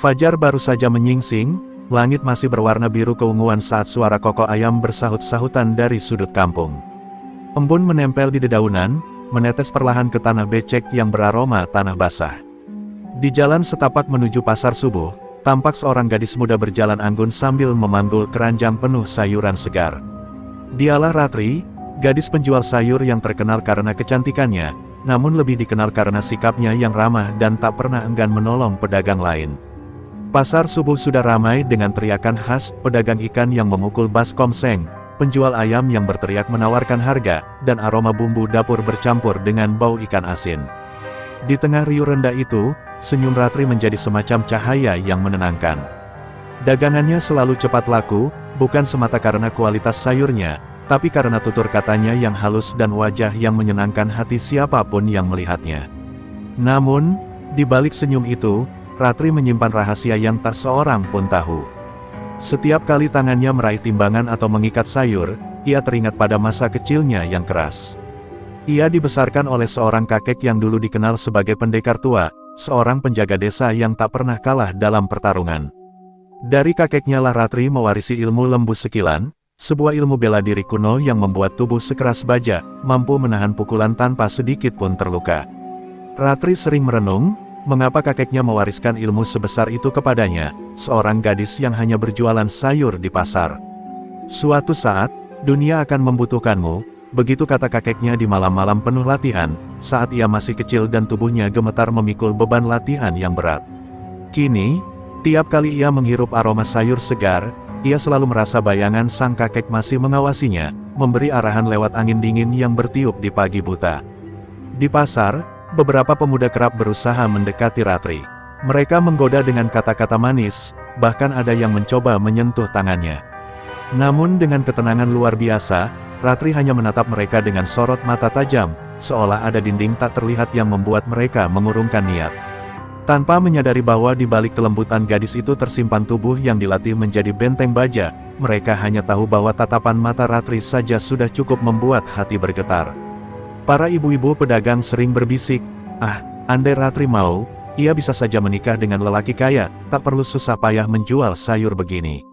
Fajar baru saja menyingsing, langit masih berwarna biru keunguan saat suara kokok ayam bersahut-sahutan dari sudut kampung. Embun menempel di dedaunan, menetes perlahan ke tanah becek yang beraroma tanah basah. Di jalan setapak menuju pasar subuh, tampak seorang gadis muda berjalan anggun sambil memanggul keranjang penuh sayuran segar. Dialah Ratri, gadis penjual sayur yang terkenal karena kecantikannya, namun lebih dikenal karena sikapnya yang ramah dan tak pernah enggan menolong pedagang lain. Pasar subuh sudah ramai dengan teriakan khas pedagang ikan yang memukul baskom seng, penjual ayam yang berteriak menawarkan harga, dan aroma bumbu dapur bercampur dengan bau ikan asin. Di tengah riuh rendah itu, senyum Ratri menjadi semacam cahaya yang menenangkan. Dagangannya selalu cepat laku, bukan semata karena kualitas sayurnya, tapi karena tutur katanya yang halus dan wajah yang menyenangkan hati siapapun yang melihatnya. Namun, di balik senyum itu, Ratri menyimpan rahasia yang tak seorang pun tahu. Setiap kali tangannya meraih timbangan atau mengikat sayur, ia teringat pada masa kecilnya yang keras. Ia dibesarkan oleh seorang kakek yang dulu dikenal sebagai pendekar tua, seorang penjaga desa yang tak pernah kalah dalam pertarungan. Dari kakeknya lah Ratri mewarisi ilmu lembu sekilan, sebuah ilmu bela diri kuno yang membuat tubuh sekeras baja, mampu menahan pukulan tanpa sedikit pun terluka. Ratri sering merenung, mengapa kakeknya mewariskan ilmu sebesar itu kepadanya, seorang gadis yang hanya berjualan sayur di pasar. Suatu saat, dunia akan membutuhkanmu, begitu kata kakeknya di malam-malam penuh latihan, saat ia masih kecil dan tubuhnya gemetar memikul beban latihan yang berat. Kini, tiap kali ia menghirup aroma sayur segar, ia selalu merasa bayangan sang kakek masih mengawasinya, memberi arahan lewat angin dingin yang bertiup di pagi buta. Di pasar, beberapa pemuda kerap berusaha mendekati Ratri. Mereka menggoda dengan kata-kata manis, bahkan ada yang mencoba menyentuh tangannya. Namun dengan ketenangan luar biasa, Ratri hanya menatap mereka dengan sorot mata tajam, seolah ada dinding tak terlihat yang membuat mereka mengurungkan niat. Tanpa menyadari bahwa di balik kelembutan gadis itu tersimpan tubuh yang dilatih menjadi benteng baja, mereka hanya tahu bahwa tatapan mata Ratri saja sudah cukup membuat hati bergetar. Para ibu-ibu pedagang sering berbisik, andai Ratri mau, ia bisa saja menikah dengan lelaki kaya, tak perlu susah payah menjual sayur begini.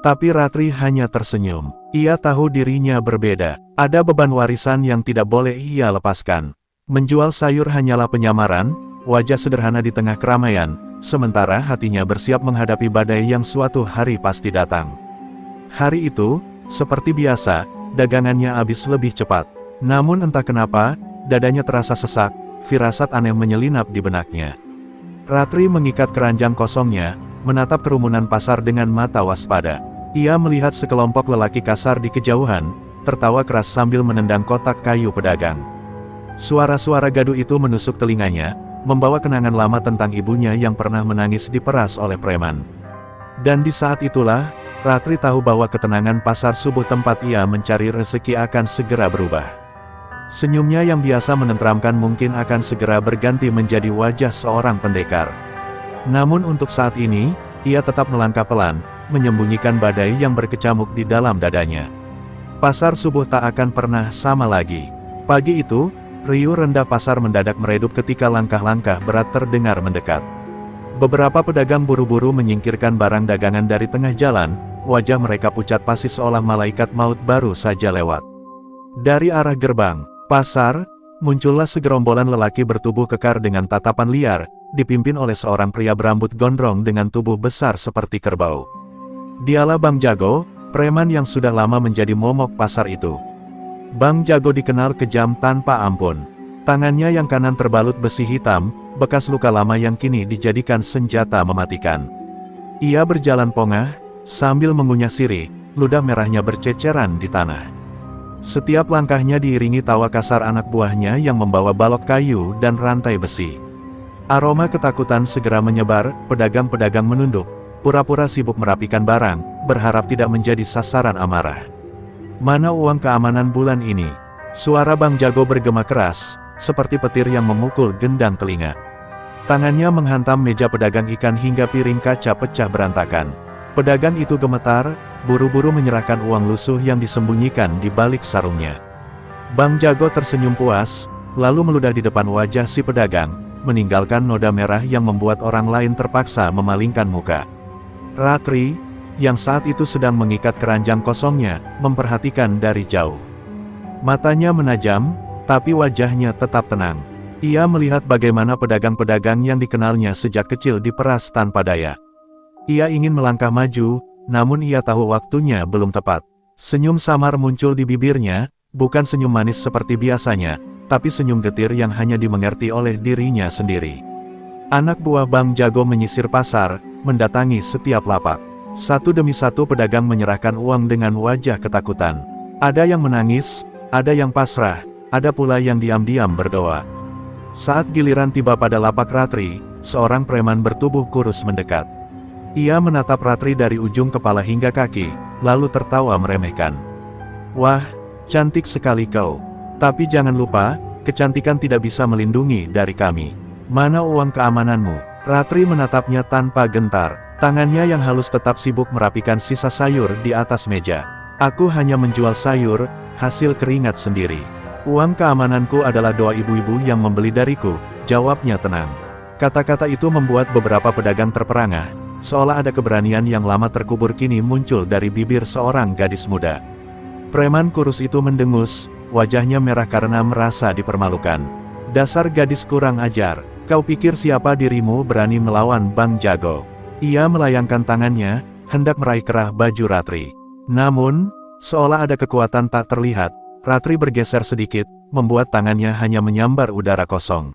Tapi Ratri hanya tersenyum. Ia tahu dirinya berbeda. Ada beban warisan yang tidak boleh ia lepaskan. Menjual sayur hanyalah penyamaran, wajah sederhana di tengah keramaian, sementara hatinya bersiap menghadapi badai yang suatu hari pasti datang. Hari itu, seperti biasa, dagangannya habis lebih cepat. Namun entah kenapa, dadanya terasa sesak, firasat aneh menyelinap di benaknya. Ratri mengikat keranjang kosongnya, menatap kerumunan pasar dengan mata waspada. Ia melihat sekelompok lelaki kasar di kejauhan, tertawa keras sambil menendang kotak kayu pedagang. Suara-suara gaduh itu menusuk telinganya, membawa kenangan lama tentang ibunya yang pernah menangis diperas oleh preman. Dan di saat itulah, Ratri tahu bahwa ketenangan pasar subuh tempat ia mencari rezeki akan segera berubah. Senyumnya yang biasa menenteramkan mungkin akan segera berganti menjadi wajah seorang pendekar. Namun untuk saat ini, ia tetap melangkah pelan, menyembunyikan badai yang berkecamuk di dalam dadanya. Pasar subuh tak akan pernah sama lagi. Pagi itu, riuh rendah pasar mendadak meredup ketika langkah-langkah berat terdengar mendekat. Beberapa pedagang buru-buru menyingkirkan barang dagangan dari tengah jalan, wajah mereka pucat pasi seolah malaikat maut baru saja lewat. Dari arah gerbang pasar, muncullah segerombolan lelaki bertubuh kekar dengan tatapan liar, dipimpin oleh seorang pria berambut gondrong dengan tubuh besar seperti kerbau. Dialah Bang Jago, preman yang sudah lama menjadi momok pasar itu. Bang Jago dikenal kejam tanpa ampun. Tangannya yang kanan terbalut besi hitam, bekas luka lama yang kini dijadikan senjata mematikan. Ia berjalan pongah, sambil mengunyah sirih, ludah merahnya berceceran di tanah. Setiap langkahnya diiringi tawa kasar anak buahnya yang membawa balok kayu dan rantai besi. Aroma ketakutan segera menyebar, pedagang-pedagang menunduk, pura-pura sibuk merapikan barang, berharap tidak menjadi sasaran amarah. Mana uang keamanan bulan ini? Suara Bang Jago bergema keras, seperti petir yang memukul gendang telinga. Tangannya menghantam meja pedagang ikan hingga piring kaca pecah berantakan. Pedagang itu gemetar, buru-buru menyerahkan uang lusuh yang disembunyikan di balik sarungnya. Bang Jago tersenyum puas, lalu meludah di depan wajah si pedagang, meninggalkan noda merah yang membuat orang lain terpaksa memalingkan muka. Ratri, yang saat itu sedang mengikat keranjang kosongnya, memperhatikan dari jauh. Matanya menajam, tapi wajahnya tetap tenang. Ia melihat bagaimana pedagang-pedagang yang dikenalnya sejak kecil diperas tanpa daya. Ia ingin melangkah maju, namun ia tahu waktunya belum tepat. Senyum samar muncul di bibirnya, bukan senyum manis seperti biasanya, tapi senyum getir yang hanya dimengerti oleh dirinya sendiri. Anak buah Bang Jago menyisir pasar, mendatangi setiap lapak. Satu demi satu pedagang menyerahkan uang dengan wajah ketakutan. Ada yang menangis, ada yang pasrah, ada pula yang diam-diam berdoa. Saat giliran tiba pada lapak Ratri, seorang preman bertubuh kurus mendekat. Ia menatap Ratri dari ujung kepala hingga kaki, lalu tertawa meremehkan. "Wah, cantik sekali kau. Tapi jangan lupa, kecantikan tidak bisa melindungi dari kami. Mana uang keamananmu?" Ratri menatapnya tanpa gentar, tangannya yang halus tetap sibuk merapikan sisa sayur di atas meja. "Aku hanya menjual sayur, hasil keringat sendiri. Uang keamananku adalah doa ibu-ibu yang membeli dariku," jawabnya tenang. Kata-kata itu membuat beberapa pedagang terperangah, seolah ada keberanian yang lama terkubur kini muncul dari bibir seorang gadis muda. Preman kurus itu mendengus, wajahnya merah karena merasa dipermalukan. "Dasar gadis kurang ajar, kau pikir siapa dirimu berani melawan Bang Jago?" Ia melayangkan tangannya, hendak meraih kerah baju Ratri. Namun, seolah ada kekuatan tak terlihat, Ratri bergeser sedikit, membuat tangannya hanya menyambar udara kosong.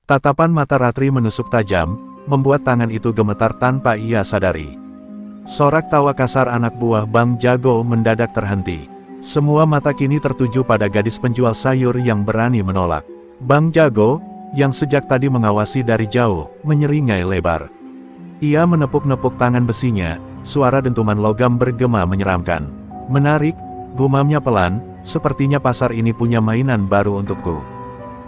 Tatapan mata Ratri menusuk tajam, membuat tangan itu gemetar tanpa ia sadari. Sorak tawa kasar anak buah Bang Jago mendadak terhenti. Semua mata kini tertuju pada gadis penjual sayur yang berani menolak. Bang Jago, yang sejak tadi mengawasi dari jauh, menyeringai lebar. Ia menepuk-nepuk tangan besinya, suara dentuman logam bergema menyeramkan. "Menarik," gumamnya pelan, "sepertinya pasar ini punya mainan baru untukku."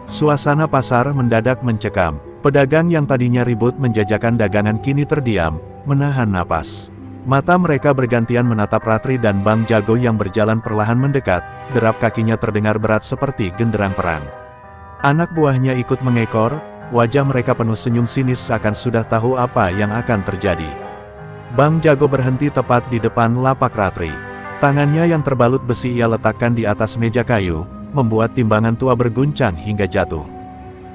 Suasana pasar mendadak mencekam. Pedagang yang tadinya ribut menjajakan dagangan kini terdiam, menahan napas. Mata mereka bergantian menatap Ratri dan Bang Jago yang berjalan perlahan mendekat, derap kakinya terdengar berat seperti genderang perang. Anak buahnya ikut mengekor, wajah mereka penuh senyum sinis seakan sudah tahu apa yang akan terjadi. Bang Jago berhenti tepat di depan lapak Ratri. Tangannya yang terbalut besi ia letakkan di atas meja kayu, membuat timbangan tua berguncang hingga jatuh.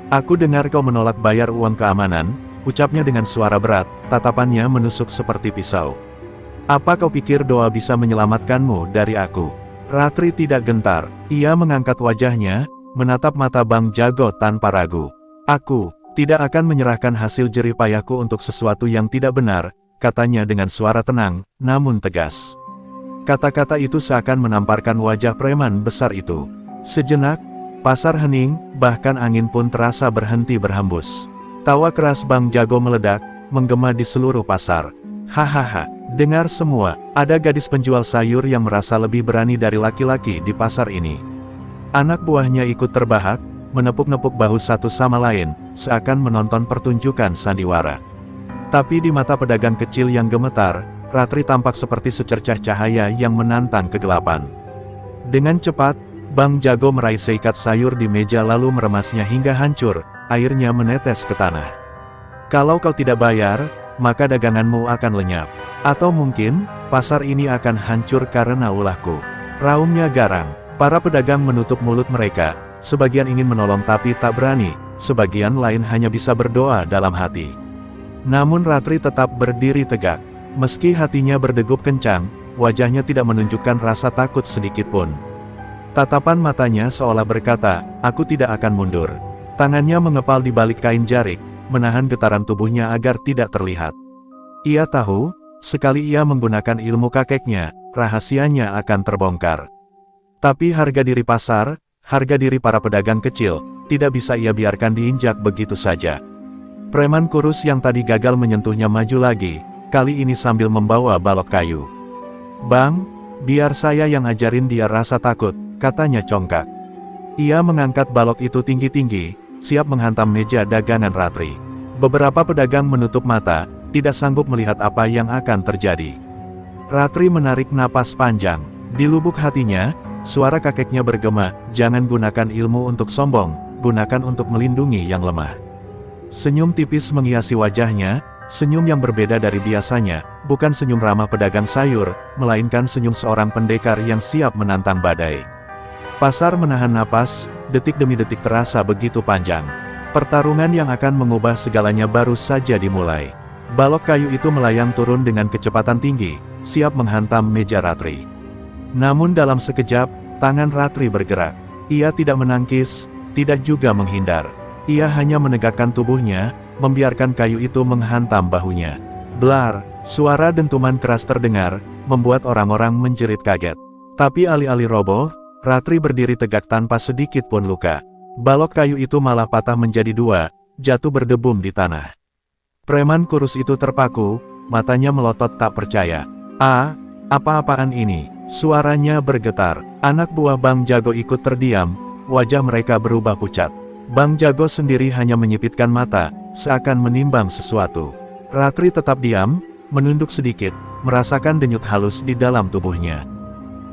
"Aku dengar kau menolak bayar uang keamanan," ucapnya dengan suara berat, tatapannya menusuk seperti pisau. "Apa kau pikir doa bisa menyelamatkanmu dari aku?" Ratri tidak gentar, ia mengangkat wajahnya, menatap mata Bang Jago tanpa ragu. "Aku tidak akan menyerahkan hasil jerih payahku untuk sesuatu yang tidak benar," katanya dengan suara tenang, namun tegas. Kata-kata itu seakan menamparkan wajah preman besar itu. Sejenak, pasar hening, bahkan angin pun terasa berhenti berhembus. Tawa keras Bang Jago meledak, menggema di seluruh pasar. "Hahaha, dengar semua, ada gadis penjual sayur yang merasa lebih berani dari laki-laki di pasar ini." Anak buahnya ikut terbahak, menepuk-nepuk bahu satu sama lain, seakan menonton pertunjukan sandiwara. Tapi di mata pedagang kecil yang gemetar, Ratri tampak seperti secercah cahaya yang menantang kegelapan. Dengan cepat, Bang Jago meraih seikat sayur di meja lalu meremasnya hingga hancur, airnya menetes ke tanah. "Kalau kau tidak bayar, maka daganganmu akan lenyap. Atau mungkin, pasar ini akan hancur karena ulahku," raungnya garang. Para pedagang menutup mulut mereka, sebagian ingin menolong tapi tak berani, sebagian lain hanya bisa berdoa dalam hati. Namun Ratri tetap berdiri tegak. Meski hatinya berdegup kencang, wajahnya tidak menunjukkan rasa takut sedikitpun. Tatapan matanya seolah berkata, "Aku tidak akan mundur." Tangannya mengepal di balik kain jarik, menahan getaran tubuhnya agar tidak terlihat. Ia tahu, sekali ia menggunakan ilmu kakeknya, rahasianya akan terbongkar. Tapi harga diri pasar, harga diri para pedagang kecil, tidak bisa ia biarkan diinjak begitu saja. Preman kurus yang tadi gagal menyentuhnya maju lagi, kali ini sambil membawa balok kayu. "Bang, biar saya yang ajarin dia rasa takut," katanya congkak. Ia mengangkat balok itu tinggi-tinggi, siap menghantam meja dagangan Ratri. Beberapa pedagang menutup mata, tidak sanggup melihat apa yang akan terjadi. Ratri menarik napas panjang. Di lubuk hatinya, suara kakeknya bergema, "Jangan gunakan ilmu untuk sombong, gunakan untuk melindungi yang lemah." Senyum tipis menghiasi wajahnya, senyum yang berbeda dari biasanya, bukan senyum ramah pedagang sayur, melainkan senyum seorang pendekar yang siap menantang badai. Pasar menahan napas, detik demi detik terasa begitu panjang. Pertarungan yang akan mengubah segalanya baru saja dimulai. Balok kayu itu melayang turun dengan kecepatan tinggi, siap menghantam meja Ratri. Namun dalam sekejap, tangan Ratri bergerak. Ia tidak menangkis, tidak juga menghindar. Ia hanya menegakkan tubuhnya, membiarkan kayu itu menghantam bahunya. Blar, suara dentuman keras terdengar, membuat orang-orang menjerit kaget. Tapi alih-alih roboh, Ratri berdiri tegak tanpa sedikit pun luka. Balok kayu itu malah patah menjadi dua, jatuh berdebum di tanah. Preman kurus itu terpaku, matanya melotot tak percaya. Apa-apaan ini? Suaranya bergetar. Anak buah Bang Jago ikut terdiam, wajah mereka berubah pucat. Bang Jago sendiri hanya menyipitkan mata, seakan menimbang sesuatu. Ratri tetap diam, menunduk sedikit, merasakan denyut halus di dalam tubuhnya.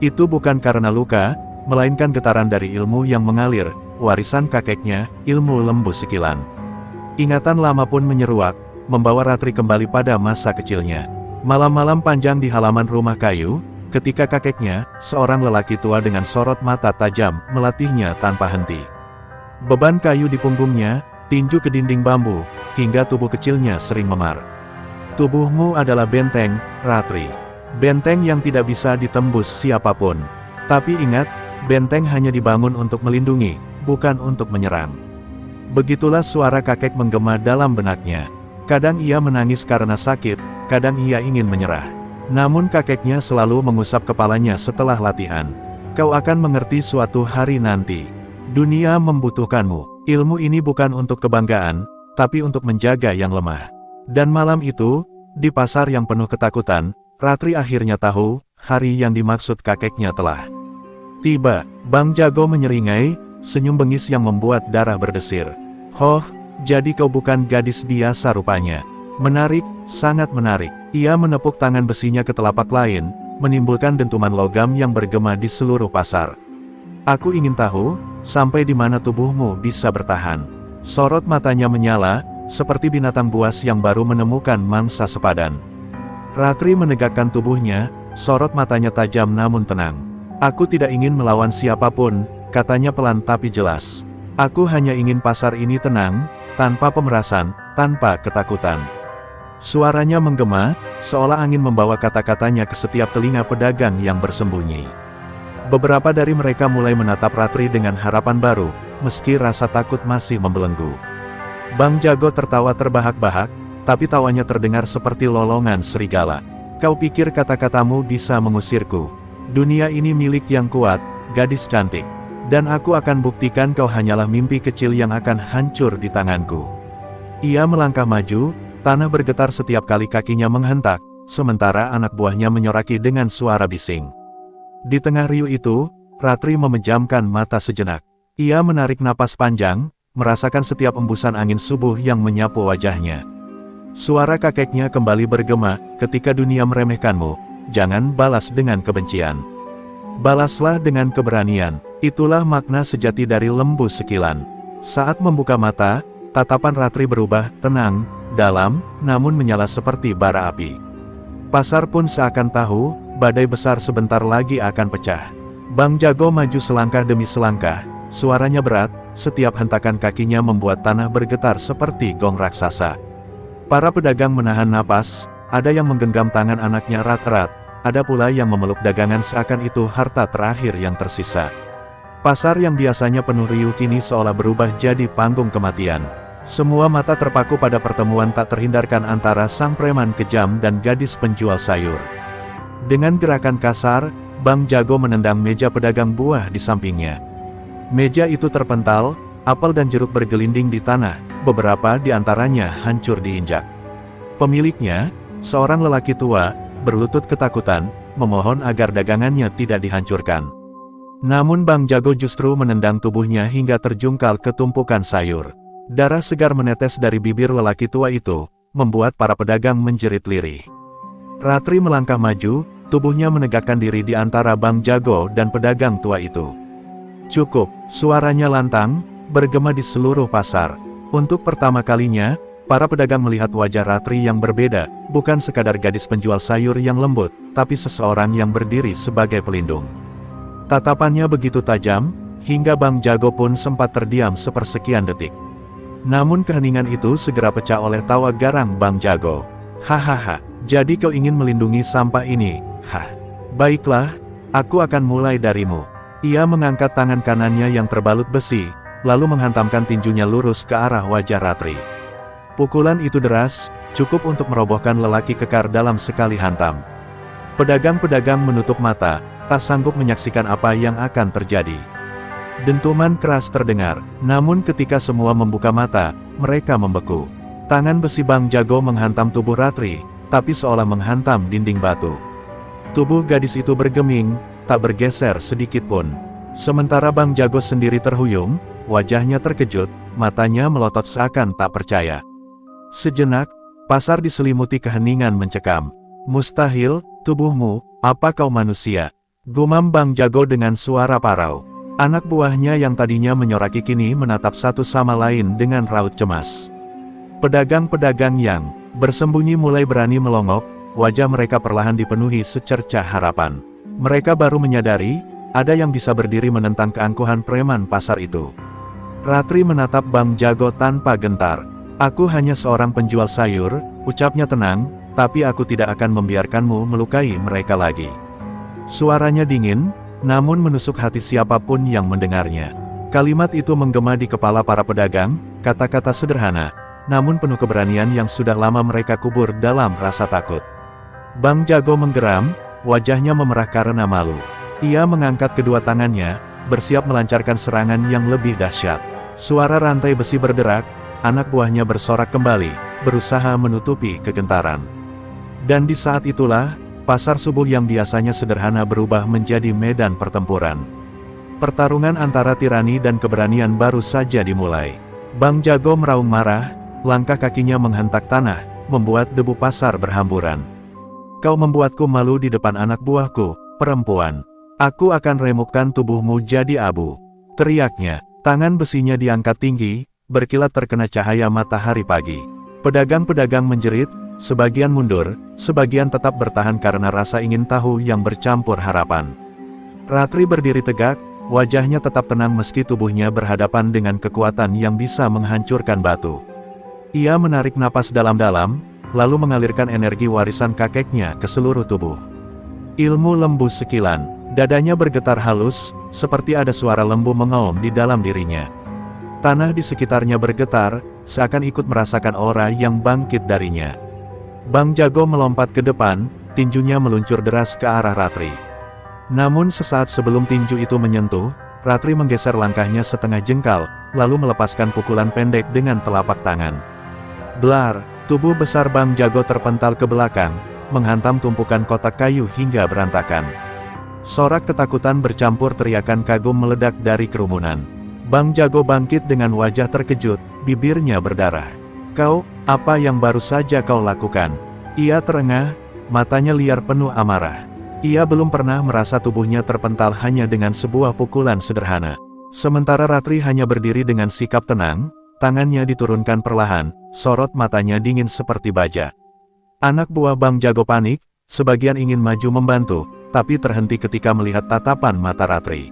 Itu bukan karena luka, melainkan getaran dari ilmu yang mengalir, warisan kakeknya, ilmu lembu sekilan. Ingatan lama pun menyeruak, membawa Ratri kembali pada masa kecilnya. Malam-malam panjang di halaman rumah kayu, ketika kakeknya, seorang lelaki tua dengan sorot mata tajam, melatihnya tanpa henti. Beban kayu di punggungnya, tinju ke dinding bambu, hingga tubuh kecilnya sering memar. Tubuhmu adalah benteng, Ratri. Benteng yang tidak bisa ditembus siapapun. Tapi ingat, benteng hanya dibangun untuk melindungi, bukan untuk menyerang. Begitulah suara kakek menggema dalam benaknya. Kadang ia menangis karena sakit, kadang ia ingin menyerah. Namun kakeknya selalu mengusap kepalanya setelah latihan. Kau akan mengerti suatu hari nanti. Dunia membutuhkanmu. Ilmu ini bukan untuk kebanggaan, tapi untuk menjaga yang lemah. Dan malam itu, di pasar yang penuh ketakutan, Ratri akhirnya tahu, hari yang dimaksud kakeknya telah tiba. Bang Jago menyeringai, senyum bengis yang membuat darah berdesir. "Hoh, jadi kau bukan gadis biasa rupanya. Menarik, sangat menarik." Ia menepuk tangan besinya ke telapak lain, menimbulkan dentuman logam yang bergema di seluruh pasar. "Aku ingin tahu, sampai di mana tubuhmu bisa bertahan." Sorot matanya menyala, seperti binatang buas yang baru menemukan mangsa sepadan. Ratri menegakkan tubuhnya, sorot matanya tajam namun tenang. "Aku tidak ingin melawan siapapun," katanya pelan tapi jelas. "Aku hanya ingin pasar ini tenang, tanpa pemerasan, tanpa ketakutan." Suaranya menggema, seolah angin membawa kata-katanya ke setiap telinga pedagang yang bersembunyi. Beberapa dari mereka mulai menatap Ratri dengan harapan baru, meski rasa takut masih membelenggu. Bang Jago tertawa terbahak-bahak, tapi tawanya terdengar seperti lolongan serigala. "Kau pikir kata-katamu bisa mengusirku? Dunia ini milik yang kuat, gadis cantik. Dan aku akan buktikan kau hanyalah mimpi kecil yang akan hancur di tanganku." Ia melangkah maju, tanah bergetar setiap kali kakinya menghentak, sementara anak buahnya menyoraki dengan suara bising. Di tengah riuh itu, Ratri memejamkan mata sejenak. Ia menarik napas panjang, merasakan setiap embusan angin subuh yang menyapu wajahnya. Suara kakeknya kembali bergema, "Ketika dunia meremehkanmu, jangan balas dengan kebencian. Balaslah dengan keberanian." Itulah makna sejati dari lembu sekilan. Saat membuka mata, tatapan Ratri berubah, tenang, dalam, namun menyala seperti bara api. Pasar pun seakan tahu, badai besar sebentar lagi akan pecah. Bang Jago maju selangkah demi selangkah, suaranya berat, setiap hentakan kakinya membuat tanah bergetar seperti gong raksasa. Para pedagang menahan napas, ada yang menggenggam tangan anaknya erat-erat, ada pula yang memeluk dagangan seakan itu harta terakhir yang tersisa. Pasar yang biasanya penuh riuh kini seolah berubah jadi panggung kematian. Semua mata terpaku pada pertemuan tak terhindarkan antara sang preman kejam dan gadis penjual sayur. Dengan gerakan kasar, Bang Jago menendang meja pedagang buah di sampingnya. Meja itu terpental, apel dan jeruk bergelinding di tanah, beberapa di antaranya hancur diinjak. Pemiliknya, seorang lelaki tua, berlutut ketakutan, memohon agar dagangannya tidak dihancurkan. Namun Bang Jago justru menendang tubuhnya hingga terjungkal ke tumpukan sayur. Darah segar menetes dari bibir lelaki tua itu, membuat para pedagang menjerit lirih. Ratri melangkah maju, tubuhnya menegakkan diri di antara Bang Jago dan pedagang tua itu. "Cukup," suaranya lantang, bergema di seluruh pasar. Untuk pertama kalinya, para pedagang melihat wajah Ratri yang berbeda, bukan sekadar gadis penjual sayur yang lembut, tapi seseorang yang berdiri sebagai pelindung. Tatapannya begitu tajam, hingga Bang Jago pun sempat terdiam sepersekian detik. Namun keheningan itu segera pecah oleh tawa garang Bang Jago. Hahaha, jadi kau ingin melindungi sampah ini? Hah, baiklah, aku akan mulai darimu. Ia mengangkat tangan kanannya yang terbalut besi, lalu menghantamkan tinjunya lurus ke arah wajah Ratri. Pukulan itu deras, cukup untuk merobohkan lelaki kekar dalam sekali hantam. Pedagang-pedagang menutup mata, tak sanggup menyaksikan apa yang akan terjadi. Dentuman keras terdengar, namun ketika semua membuka mata, mereka membeku. Tangan besi Bang Jago menghantam tubuh Ratri, tapi seolah menghantam dinding batu. Tubuh gadis itu bergeming, tak bergeser sedikit pun. Sementara Bang Jago sendiri terhuyung, wajahnya terkejut, matanya melotot seakan tak percaya. Sejenak, pasar diselimuti keheningan mencekam. Mustahil, tubuhmu, apa kau manusia? Gumam Bang Jago dengan suara parau. Anak buahnya yang tadinya menyoraki kini menatap satu sama lain dengan raut cemas. Pedagang-pedagang yang bersembunyi mulai berani melongok, wajah mereka perlahan dipenuhi secercah harapan. Mereka baru menyadari, ada yang bisa berdiri menentang keangkuhan preman pasar itu. Ratri menatap Bang Jago tanpa gentar. Aku hanya seorang penjual sayur, ucapnya tenang, tapi aku tidak akan membiarkanmu melukai mereka lagi. Suaranya dingin, namun menusuk hati siapapun yang mendengarnya. Kalimat itu menggema di kepala para pedagang, kata-kata sederhana, namun penuh keberanian yang sudah lama mereka kubur dalam rasa takut. Bang Jago menggeram, wajahnya memerah karena malu. Ia mengangkat kedua tangannya, bersiap melancarkan serangan yang lebih dahsyat. Suara rantai besi berderak, anak buahnya bersorak kembali, berusaha menutupi kegentaran. Dan di saat itulah, pasar subuh yang biasanya sederhana berubah menjadi medan pertempuran. Pertarungan antara tirani dan keberanian baru saja dimulai. Bang Jago meraung marah, langkah kakinya menghentak tanah, membuat debu pasar berhamburan. Kau membuatku malu di depan anak buahku, perempuan. Aku akan remukkan tubuhmu jadi abu. Teriaknya, tangan besinya diangkat tinggi, berkilat terkena cahaya matahari pagi. Pedagang-pedagang menjerit, sebagian mundur, sebagian tetap bertahan karena rasa ingin tahu yang bercampur harapan. Ratri berdiri tegak, wajahnya tetap tenang meski tubuhnya berhadapan dengan kekuatan yang bisa menghancurkan batu. Ia menarik napas dalam-dalam, lalu mengalirkan energi warisan kakeknya ke seluruh tubuh. Ilmu lembu sekilan, dadanya bergetar halus, seperti ada suara lembu mengaum di dalam dirinya. Tanah di sekitarnya bergetar, seakan ikut merasakan aura yang bangkit darinya. Bang Jago melompat ke depan, tinjunya meluncur deras ke arah Ratri. Namun sesaat sebelum tinju itu menyentuh, Ratri menggeser langkahnya setengah jengkal, lalu melepaskan pukulan pendek dengan telapak tangan. Blar, tubuh besar Bang Jago terpental ke belakang, menghantam tumpukan kotak kayu hingga berantakan. Sorak ketakutan bercampur teriakan kagum meledak dari kerumunan. Bang Jago bangkit dengan wajah terkejut, bibirnya berdarah. Kau, apa yang baru saja kau lakukan? Ia terengah, matanya liar penuh amarah. Ia belum pernah merasa tubuhnya terpental hanya dengan sebuah pukulan sederhana. Sementara Ratri hanya berdiri dengan sikap tenang, tangannya diturunkan perlahan, sorot matanya dingin seperti baja. Anak buah Bang Jago panik, sebagian ingin maju membantu, tapi terhenti ketika melihat tatapan mata Ratri.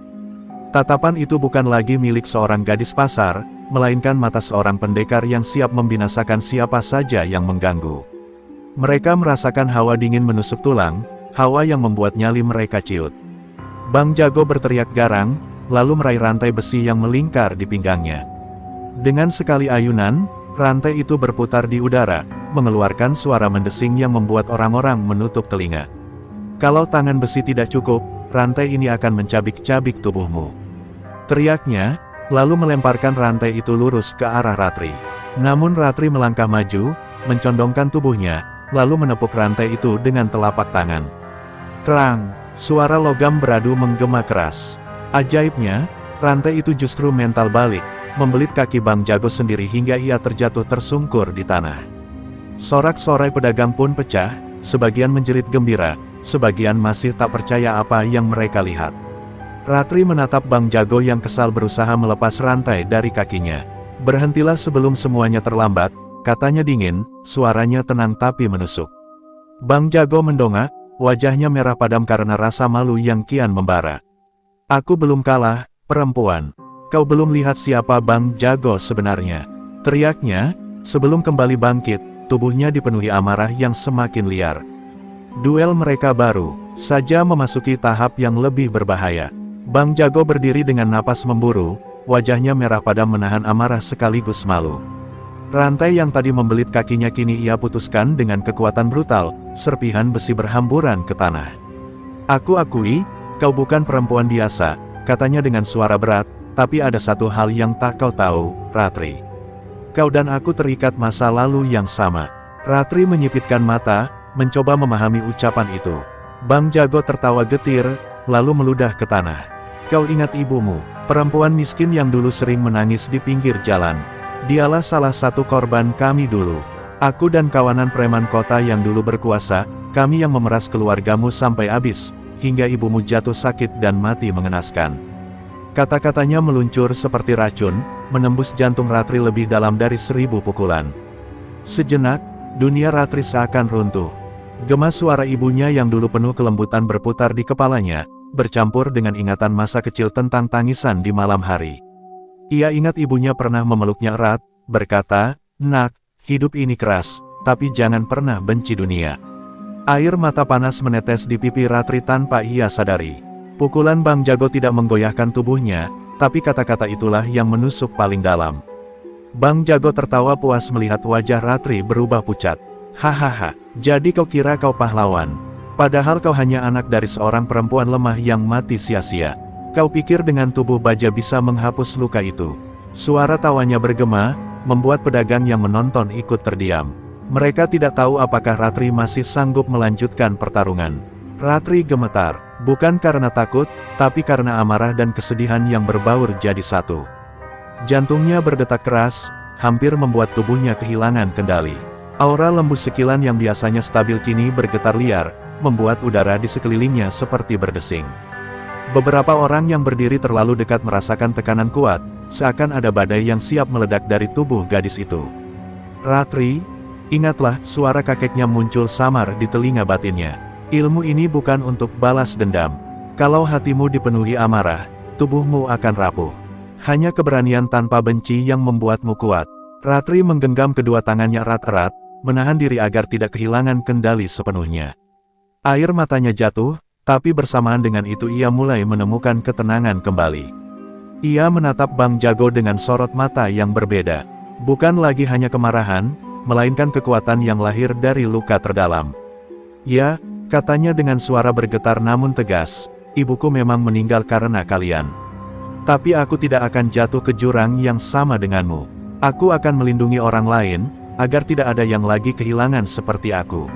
Tatapan itu bukan lagi milik seorang gadis pasar, melainkan mata seorang pendekar yang siap membinasakan siapa saja yang mengganggu. Mereka merasakan hawa dingin menusuk tulang, hawa yang membuat nyali mereka ciut. Bang Jago berteriak garang, lalu meraih rantai besi yang melingkar di pinggangnya. Dengan sekali ayunan, rantai itu berputar di udara, mengeluarkan suara mendesing yang membuat orang-orang menutup telinga. Kalau tangan besi tidak cukup, rantai ini akan mencabik-cabik tubuhmu. Teriaknya, lalu melemparkan rantai itu lurus ke arah Ratri. Namun Ratri melangkah maju, mencondongkan tubuhnya, lalu menepuk rantai itu dengan telapak tangan. Kerang, suara logam beradu menggema keras. Ajaibnya, rantai itu justru mental balik, membelit kaki Bang Jago sendiri hingga ia terjatuh tersungkur di tanah. Sorak-sorai pedagang pun pecah, sebagian menjerit gembira, sebagian masih tak percaya apa yang mereka lihat. Ratri menatap Bang Jago yang kesal berusaha melepas rantai dari kakinya. Berhentilah sebelum semuanya terlambat, katanya dingin, suaranya tenang tapi menusuk. Bang Jago mendongak, wajahnya merah padam karena rasa malu yang kian membara. Aku belum kalah, perempuan. Kau belum lihat siapa Bang Jago sebenarnya. Teriaknya, sebelum kembali bangkit, tubuhnya dipenuhi amarah yang semakin liar. Duel mereka baru saja memasuki tahap yang lebih berbahaya. Bang Jago berdiri dengan napas memburu, wajahnya merah padam menahan amarah sekaligus malu. Rantai yang tadi membelit kakinya kini ia putuskan dengan kekuatan brutal, serpihan besi berhamburan ke tanah. Aku akui, kau bukan perempuan biasa, katanya dengan suara berat, tapi ada satu hal yang tak kau tahu, Ratri. Kau dan aku terikat masa lalu yang sama. Ratri menyipitkan mata, mencoba memahami ucapan itu. Bang Jago tertawa getir, lalu meludah ke tanah. Kau ingat ibumu, perempuan miskin yang dulu sering menangis di pinggir jalan. Dialah salah satu korban kami dulu. Aku dan kawanan preman kota yang dulu berkuasa, kami yang memeras keluargamu sampai habis, hingga ibumu jatuh sakit dan mati mengenaskan. Kata-katanya meluncur seperti racun, menembus jantung Ratri lebih dalam dari 1000 pukulan. Sejenak, dunia Ratri seakan runtuh. Gema suara ibunya yang dulu penuh kelembutan berputar di kepalanya, bercampur dengan ingatan masa kecil tentang tangisan di malam hari. Ia ingat ibunya pernah memeluknya erat, berkata, "Nak, hidup ini keras, tapi jangan pernah benci dunia." Air mata panas menetes di pipi Ratri tanpa ia sadari. Pukulan Bang Jago tidak menggoyahkan tubuhnya, tapi kata-kata itulah yang menusuk paling dalam. Bang Jago tertawa puas melihat wajah Ratri berubah pucat. "Hahaha, jadi kau kira kau pahlawan? Padahal kau hanya anak dari seorang perempuan lemah yang mati sia-sia. Kau pikir dengan tubuh baja bisa menghapus luka itu?" Suara tawanya bergema, membuat pedagang yang menonton ikut terdiam. Mereka tidak tahu apakah Ratri masih sanggup melanjutkan pertarungan. Ratri gemetar, bukan karena takut, tapi karena amarah dan kesedihan yang berbaur jadi satu. Jantungnya berdetak keras, hampir membuat tubuhnya kehilangan kendali. Aura lembu sekilan yang biasanya stabil kini bergetar liar, membuat udara di sekelilingnya seperti berdesing. Beberapa orang yang berdiri terlalu dekat merasakan tekanan kuat, seakan ada badai yang siap meledak dari tubuh gadis itu. "Ratri, ingatlah," suara kakeknya muncul samar di telinga batinnya. "Ilmu ini bukan untuk balas dendam. Kalau hatimu dipenuhi amarah, tubuhmu akan rapuh. Hanya keberanian tanpa benci yang membuatmu kuat." Ratri menggenggam kedua tangannya erat-erat, menahan diri agar tidak kehilangan kendali sepenuhnya. Air matanya jatuh, tapi bersamaan dengan itu ia mulai menemukan ketenangan kembali. Ia menatap Bang Jago dengan sorot mata yang berbeda. Bukan lagi hanya kemarahan, melainkan kekuatan yang lahir dari luka terdalam. "Ya," katanya dengan suara bergetar namun tegas, "ibuku memang meninggal karena kalian. Tapi aku tidak akan jatuh ke jurang yang sama denganmu. Aku akan melindungi orang lain, agar tidak ada yang lagi kehilangan seperti aku."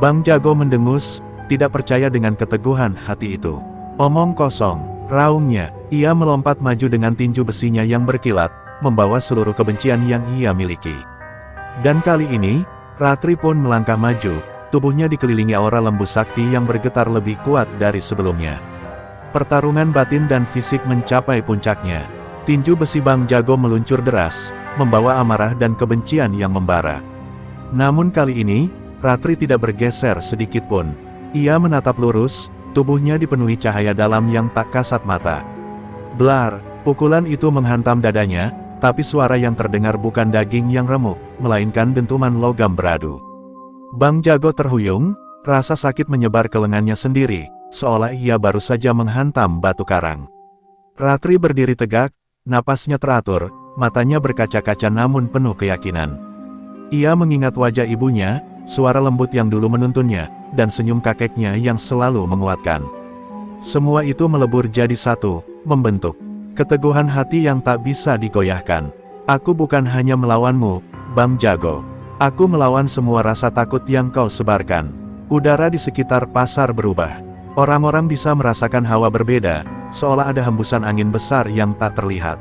Bang Jago mendengus, tidak percaya dengan keteguhan hati itu. "Omong kosong," raungnya. Ia melompat maju dengan tinju besinya yang berkilat, membawa seluruh kebencian yang ia miliki. Dan kali ini, Ratri pun melangkah maju, tubuhnya dikelilingi aura lembu sakti yang bergetar lebih kuat dari sebelumnya. Pertarungan batin dan fisik mencapai puncaknya. Tinju besi Bang Jago meluncur deras, membawa amarah dan kebencian yang membara. Namun kali ini, Ratri tidak bergeser sedikit pun. Ia menatap lurus, tubuhnya dipenuhi cahaya dalam yang tak kasat mata. Blar, pukulan itu menghantam dadanya, tapi suara yang terdengar bukan daging yang remuk, melainkan dentuman logam beradu. Bang Jago terhuyung, rasa sakit menyebar ke lengannya sendiri, seolah ia baru saja menghantam batu karang. Ratri berdiri tegak, napasnya teratur, matanya berkaca-kaca namun penuh keyakinan. Ia mengingat wajah ibunya, suara lembut yang dulu menuntunnya, dan senyum kakeknya yang selalu menguatkan. Semua itu melebur jadi satu, membentuk keteguhan hati yang tak bisa digoyahkan. "Aku bukan hanya melawanmu, Bang Jago. Aku melawan semua rasa takut yang kau sebarkan." Udara di sekitar pasar berubah. Orang-orang bisa merasakan hawa berbeda, seolah ada hembusan angin besar yang tak terlihat.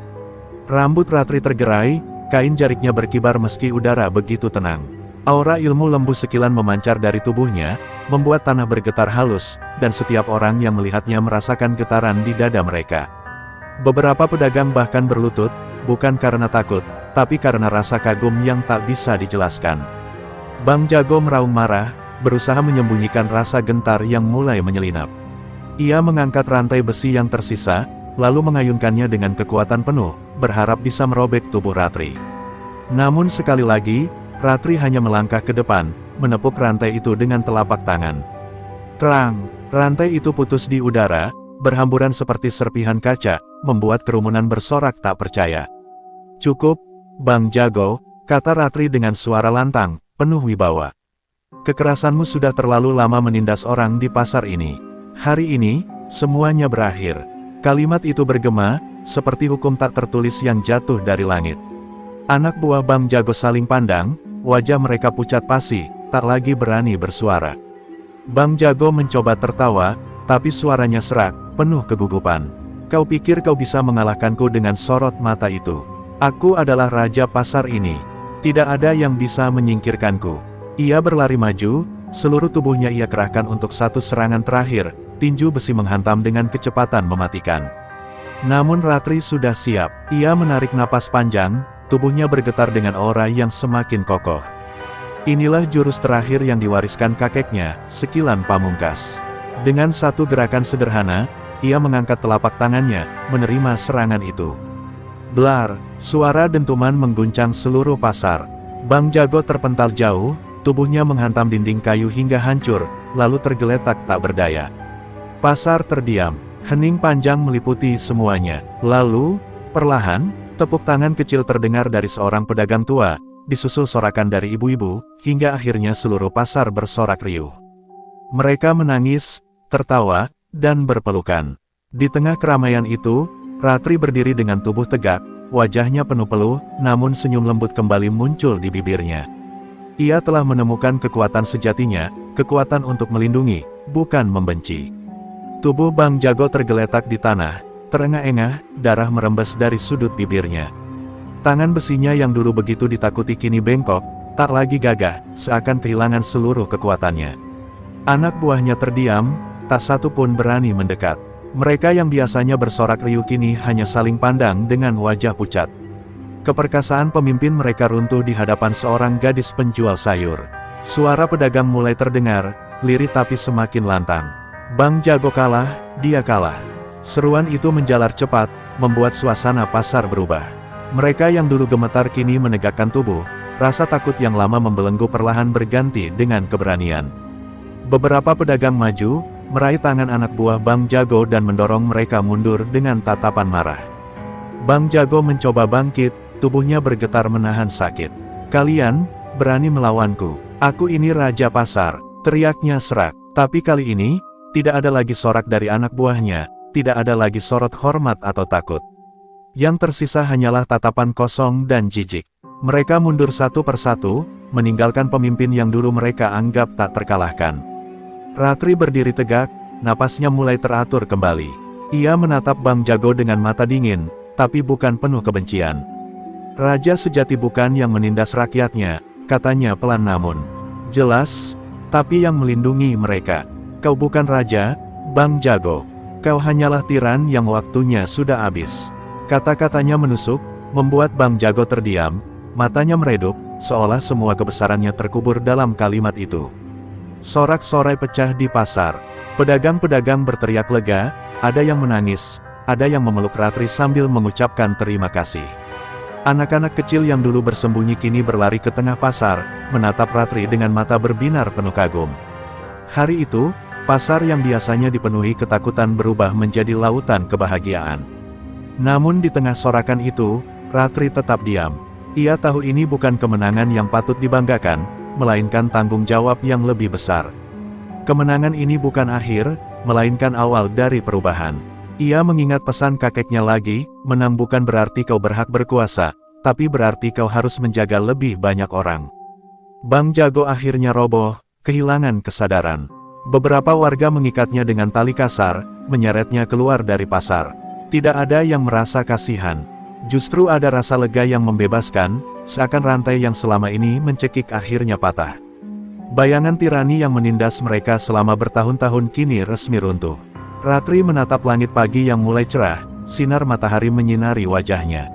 Rambut Ratri tergerai, kain jariknya berkibar meski udara begitu tenang. Aura ilmu lembu sekilan memancar dari tubuhnya, membuat tanah bergetar halus, dan setiap orang yang melihatnya merasakan getaran di dada mereka. Beberapa pedagang bahkan berlutut, bukan karena takut, tapi karena rasa kagum yang tak bisa dijelaskan. Bang Jago meraung marah, berusaha menyembunyikan rasa gentar yang mulai menyelinap. Ia mengangkat rantai besi yang tersisa, lalu mengayunkannya dengan kekuatan penuh, berharap bisa merobek tubuh Ratri. Namun sekali lagi, Ratri hanya melangkah ke depan, menepuk rantai itu dengan telapak tangan. Terang, rantai itu putus di udara, berhamburan seperti serpihan kaca, membuat kerumunan bersorak tak percaya. Cukup, Bang Jago, kata Ratri dengan suara lantang, penuh wibawa. Kekerasanmu sudah terlalu lama menindas orang di pasar ini. Hari ini, semuanya berakhir. Kalimat itu bergema, seperti hukum tak tertulis yang jatuh dari langit. Anak buah Bang Jago saling pandang, wajah mereka pucat pasi, tak lagi berani bersuara. Bang Jago mencoba tertawa, tapi suaranya serak, penuh kegugupan. Kau pikir kau bisa mengalahkanku dengan sorot mata itu? Aku adalah raja pasar ini. Tidak ada yang bisa menyingkirkanku. Ia berlari maju, seluruh tubuhnya ia kerahkan untuk satu serangan terakhir, tinju besi menghantam dengan kecepatan mematikan. Namun Ratri sudah siap, ia menarik napas panjang, tubuhnya bergetar dengan aura yang semakin kokoh. Inilah jurus terakhir yang diwariskan kakeknya, Sekilan Pamungkas. Dengan satu gerakan sederhana, ia mengangkat telapak tangannya, menerima serangan itu. Blar, suara dentuman mengguncang seluruh pasar. Bang Jago terpental jauh, tubuhnya menghantam dinding kayu hingga hancur, lalu tergeletak tak berdaya. Pasar terdiam, hening panjang meliputi semuanya. Lalu, perlahan, tepuk tangan kecil terdengar dari seorang pedagang tua, disusul sorakan dari ibu-ibu, hingga akhirnya seluruh pasar bersorak riuh. Mereka menangis, tertawa, dan berpelukan. Di tengah keramaian itu, Ratri berdiri dengan tubuh tegak, wajahnya penuh peluh, namun senyum lembut kembali muncul di bibirnya. Ia telah menemukan kekuatan sejatinya, kekuatan untuk melindungi, bukan membenci. Tubuh Bang Jago tergeletak di tanah, terengah-engah, darah merembes dari sudut bibirnya. Tangan besinya yang dulu begitu ditakuti kini bengkok, tak lagi gagah, seakan kehilangan seluruh kekuatannya. Anak buahnya terdiam, tak satu pun berani mendekat. Mereka yang biasanya bersorak riuh kini hanya saling pandang dengan wajah pucat. Keperkasaan pemimpin mereka runtuh di hadapan seorang gadis penjual sayur. Suara pedagang mulai terdengar, lirih tapi semakin lantang. Bang Jago kalah, dia kalah. Seruan itu menjalar cepat, membuat suasana pasar berubah. Mereka yang dulu gemetar kini menegakkan tubuh, rasa takut yang lama membelenggu perlahan berganti dengan keberanian. Beberapa pedagang maju, meraih tangan anak buah Bang Jago dan mendorong mereka mundur dengan tatapan marah. Bang Jago mencoba bangkit, tubuhnya bergetar menahan sakit. Kalian, berani melawanku. Aku ini raja pasar, teriaknya serak. Tapi kali ini, tidak ada lagi sorak dari anak buahnya, tidak ada lagi sorot hormat atau takut. Yang tersisa hanyalah tatapan kosong dan jijik. Mereka mundur satu persatu, meninggalkan pemimpin yang dulu mereka anggap tak terkalahkan. Ratri berdiri tegak, napasnya mulai teratur kembali. Ia menatap Bang Jago dengan mata dingin, tapi bukan penuh kebencian. Raja sejati bukan yang menindas rakyatnya, katanya pelan namun jelas, tapi yang melindungi mereka. Kau bukan raja, Bang Jago. Kau hanyalah tiran yang waktunya sudah habis. Kata-katanya menusuk, membuat Bang Jago terdiam, matanya meredup, seolah semua kebesarannya terkubur dalam kalimat itu. Sorak-sorai pecah di pasar. Pedagang-pedagang berteriak lega, ada yang menangis, ada yang memeluk Ratri sambil mengucapkan terima kasih. Anak-anak kecil yang dulu bersembunyi kini berlari ke tengah pasar, menatap Ratri dengan mata berbinar penuh kagum. Hari itu, pasar yang biasanya dipenuhi ketakutan berubah menjadi lautan kebahagiaan. Namun di tengah sorakan itu, Ratri tetap diam. Ia tahu ini bukan kemenangan yang patut dibanggakan, melainkan tanggung jawab yang lebih besar. Kemenangan ini bukan akhir, melainkan awal dari perubahan. Ia mengingat pesan kakeknya lagi, menang bukan berarti kau berhak berkuasa, tapi berarti kau harus menjaga lebih banyak orang. Bang Jago akhirnya roboh, kehilangan kesadaran. Beberapa warga mengikatnya dengan tali kasar, menyeretnya keluar dari pasar. Tidak ada yang merasa kasihan. Justru ada rasa lega yang membebaskan, seakan rantai yang selama ini mencekik akhirnya patah. Bayangan tirani yang menindas mereka selama bertahun-tahun kini resmi runtuh. Ratri menatap langit pagi yang mulai cerah, sinar matahari menyinari wajahnya.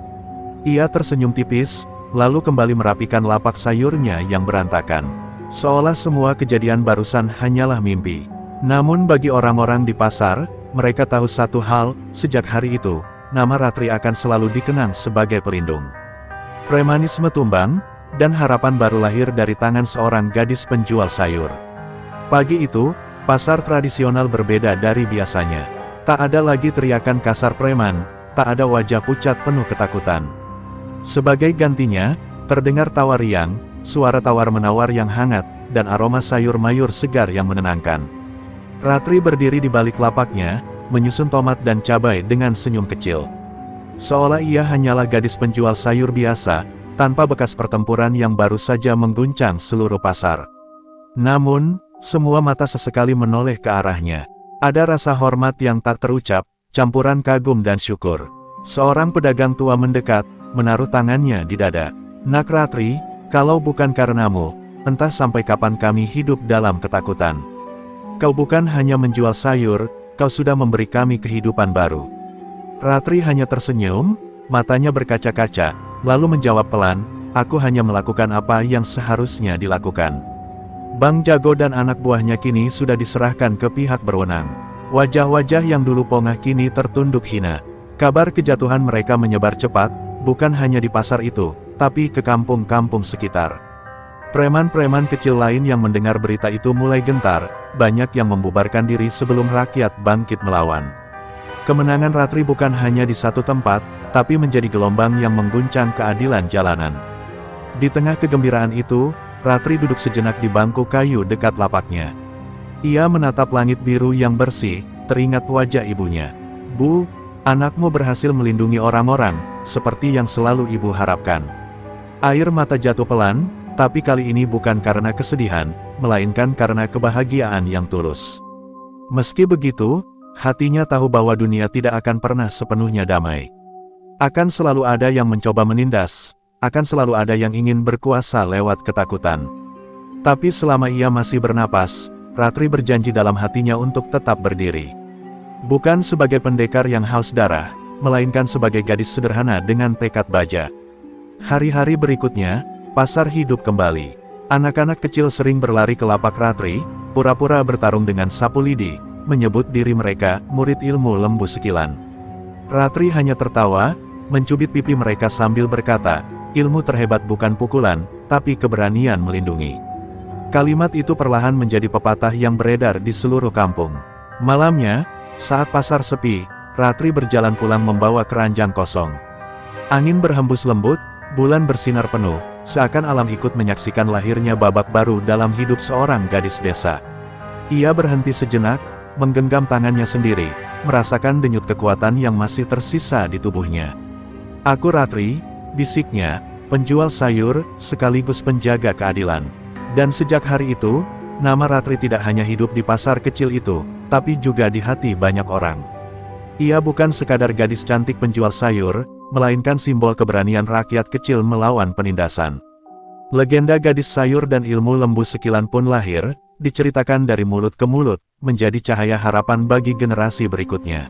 Ia tersenyum tipis, lalu kembali merapikan lapak sayurnya yang berantakan. Seolah semua kejadian barusan hanyalah mimpi. Namun bagi orang-orang di pasar, mereka tahu satu hal, sejak hari itu, nama Ratri akan selalu dikenang sebagai pelindung. Premanisme tumbang, dan harapan baru lahir dari tangan seorang gadis penjual sayur. Pagi itu, pasar tradisional berbeda dari biasanya. Tak ada lagi teriakan kasar preman, tak ada wajah pucat penuh ketakutan. Sebagai gantinya, terdengar tawa riang, suara tawar-menawar yang hangat, dan aroma sayur mayur segar yang menenangkan. Ratri berdiri di balik lapaknya, menyusun tomat dan cabai dengan senyum kecil. Seolah ia hanyalah gadis penjual sayur biasa, tanpa bekas pertempuran yang baru saja mengguncang seluruh pasar. Namun, semua mata sesekali menoleh ke arahnya. Ada rasa hormat yang tak terucap, campuran kagum dan syukur. Seorang pedagang tua mendekat, menaruh tangannya di dada. "Nak Ratri, kalau bukan karenamu, entah sampai kapan kami hidup dalam ketakutan. Kau bukan hanya menjual sayur, kau sudah memberi kami kehidupan baru." Ratri hanya tersenyum, matanya berkaca-kaca, lalu menjawab pelan, "Aku hanya melakukan apa yang seharusnya dilakukan." Bang Jago dan anak buahnya kini sudah diserahkan ke pihak berwenang. Wajah-wajah yang dulu pongah kini tertunduk hina. Kabar kejatuhan mereka menyebar cepat, bukan hanya di pasar itu, tapi ke kampung-kampung sekitar. Preman-preman kecil lain yang mendengar berita itu mulai gentar, banyak yang membubarkan diri sebelum rakyat bangkit melawan. Kemenangan Ratri bukan hanya di satu tempat, tapi menjadi gelombang yang mengguncang keadilan jalanan. Di tengah kegembiraan itu, Ratri duduk sejenak di bangku kayu dekat lapaknya. Ia menatap langit biru yang bersih, teringat wajah ibunya. "Bu, anakmu berhasil melindungi orang-orang, seperti yang selalu ibu harapkan." Air mata jatuh pelan, tapi kali ini bukan karena kesedihan, melainkan karena kebahagiaan yang tulus. Meski begitu, hatinya tahu bahwa dunia tidak akan pernah sepenuhnya damai. Akan selalu ada yang mencoba menindas, akan selalu ada yang ingin berkuasa lewat ketakutan. Tapi selama ia masih bernapas, Ratri berjanji dalam hatinya untuk tetap berdiri. Bukan sebagai pendekar yang haus darah, melainkan sebagai gadis sederhana dengan tekad baja. Hari-hari berikutnya, pasar hidup kembali. Anak-anak kecil sering berlari ke lapak Ratri, pura-pura bertarung dengan sapu lidi, menyebut diri mereka murid ilmu lembu sekilan. Ratri hanya tertawa, mencubit pipi mereka sambil berkata, "Ilmu terhebat bukan pukulan, tapi keberanian melindungi." Kalimat itu perlahan menjadi pepatah yang beredar di seluruh kampung. Malamnya, saat pasar sepi, Ratri berjalan pulang membawa keranjang kosong. Angin berhembus lembut, bulan bersinar penuh, seakan alam ikut menyaksikan lahirnya babak baru dalam hidup seorang gadis desa. Ia berhenti sejenak, menggenggam tangannya sendiri, merasakan denyut kekuatan yang masih tersisa di tubuhnya. "Aku Ratri," bisiknya, penjual sayur, sekaligus penjaga keadilan. Dan sejak hari itu, nama Ratri tidak hanya hidup di pasar kecil itu, tapi juga di hati banyak orang. Ia bukan sekadar gadis cantik penjual sayur, melainkan simbol keberanian rakyat kecil melawan penindasan. Legenda gadis sayur dan ilmu lembu sekilan pun lahir, diceritakan dari mulut ke mulut, menjadi cahaya harapan bagi generasi berikutnya.